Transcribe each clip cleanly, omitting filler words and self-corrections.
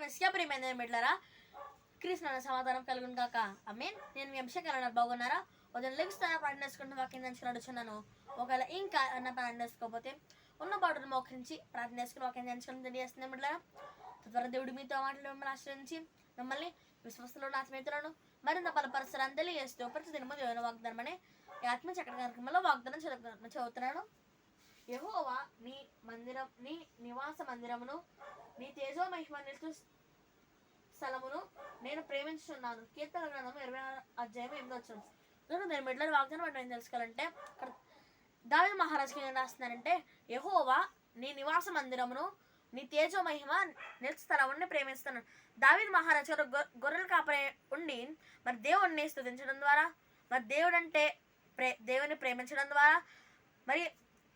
Messiah ప్రియమైన బిడ్డలారా, క్రీస్తు సమాధానం కలుగును గాక. ఆమేన్. నేను మీ అభిషేకాలు బాగున్నారా? ఉదయం లెగిస్తాను ప్రార్థన చేసుకుంటూ వాక్యం దంచుకుని అడుగుతున్నాను. ఒకవేళ ఇంకా అన్న ప్రార్థన చేసుకోకపోతే ఉన్న పాటలు మోకరించి ప్రార్థన చేసుకుని వాక్యం దంచుకుని తెలియజేస్తున్నాను బిడ్డలారా. తద్వారా దేవుడు మీతో మాటలు మిమ్మల్ని ఆశ్రయించి మిమ్మల్ని విశ్వాసంలో నా స్నేహితులను మరింత బలపరచడానికి తెలియజేస్తూ ప్రతి దినము దేవుని వాగ్దానం అనే ఈ ఆత్మ చక్కటి కార్యక్రమంలో వాగ్దానం చదువుతున్నాను. యెహోవా నీ నివాస మందిరమును, నీ తేజో మహిమ నిలుచు స్థలమును నేను ప్రేమించున్నాను. కీర్తన గ్రంథం 26:8. నేను మిడ్ల వాగ్దానం అంటే ఏం తెలుసుకోవాలంటే, దావీదు మహారాజుకి ఏం రాస్తున్నారంటే, యెహోవా నీ నివాస మందిరమును, నీ తేజో మహిమ నిలుచు స్థలముని ప్రేమిస్తున్నాను. దావీదు మహారాజు గారు గొర్రెలు కాపరి ఉండి మరి దేవుడిని స్తుతించడం ద్వారా, మరి దేవుని ప్రేమించడం ద్వారా, మరి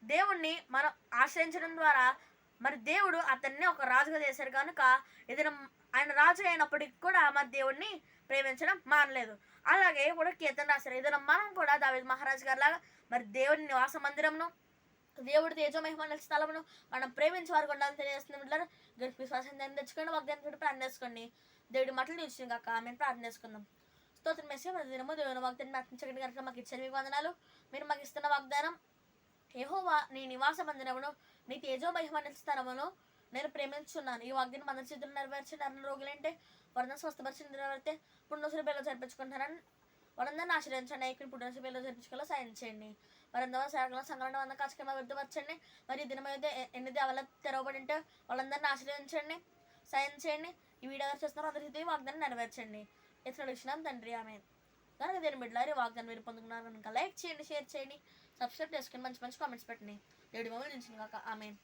దేవుణ్ణి మనం ఆశ్రయించడం ద్వారా మరి దేవుడు అతన్ని ఒక రాజుగా చేశారు కనుక ఏదైనా ఆయన రాజు అయినప్పటికి కూడా మరి దేవుడిని ప్రేమించడం మానలేదు. అలాగే కూడా కీర్తన రాశారు. ఏదైనా మనం కూడా దావీదు మహారాజు గారి లాగా మరి దేవుడి నివాస మందిరమును, దేవుడి తేజోమహిమ స్థలమును మనం ప్రేమించే వారు ఉండాలని తెలియజేస్తున్నాం. విశ్వాసం తెచ్చుకోండి, వాగ్దానం ప్రార్థన చేసుకోండి. దేవుడి మాటలు నిలిచిన కాక ఆమెను ప్రార్థన చేసుకుందాం. స్తోత్రం మెస్సియా ప్రతి దినము దేవుని వాగ్దానం ప్రార్థించగలిగిన కనుక మాకు ఇచ్చిన మీకు వందనాలు. మీరు మాకు ఇస్తున్న వాగ్దానం, యెహోవా నీ నివాస మందిరమును, నీ తేజో మహిమ స్థలమును నేను ప్రేమించున్నాను. ఈ వాగ్దానం అందరి చేతులు నెరవేర్చండి. అన్న రోగులంటే వారందరూ స్వస్థపరిచి నెరవేరితే పుణ్యశ్రీ పేర్లు జరిపించుకుంటారని వారందరిని ఆశ్రయించండి. ఇక్కడ పుణ్యశ్రీ పేర్లు జరిపించుకోవాలో సాయం చేయండి. వారందరూ సేవకుల సంఘటన వంద కాచకమ వృద్ధిపరచండి. మరి దినమైతే ఎన్ని దేవాల తెరవబడి ఉంటే వాళ్ళందరినీ ఆశ్రయించండి, సాయం చేయండి. ఈ వీడియో ఎవరు చేస్తున్నారు అందరి వాగ్దానం నెరవేర్చండి. ఎత్తున ఇచ్చినాం తండ్రి ఆమేన్. కనుక దేని బిడ్డలారి వాగ్దానం మీరు పొందుకున్నారు కనుక లైక్ చేయండి, షేర్ చేయండి, సబ్స్క్రైబ్ చేసుకుని మంచి మంచి కామెంట్స్ పెట్టండి. దేవుడి మమ్మల్ని నిలిచిన కాక ఆమేన్.